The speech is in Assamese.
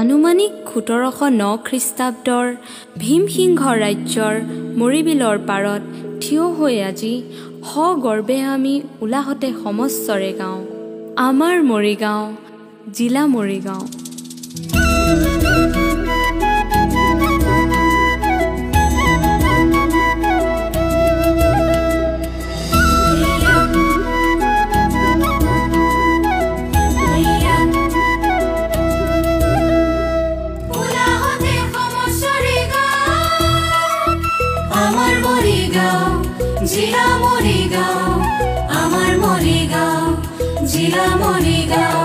আনুমানিক ১৭০৯ খ্ৰীষ্টাব্দৰ ভীমসিংহ ৰাজ্যৰ মৰিবিলৰ পাৰত থিয় হৈ আজি সগৰ্বে আমি উলাহতে সমস্বৰে গাওঁ, আমাৰ মৰিগাঁও, জিলা মৰিগাঁও। জিলা মৰিগাঁও, আমাৰ মৰিগাঁও, জিলা মৰিগাঁও।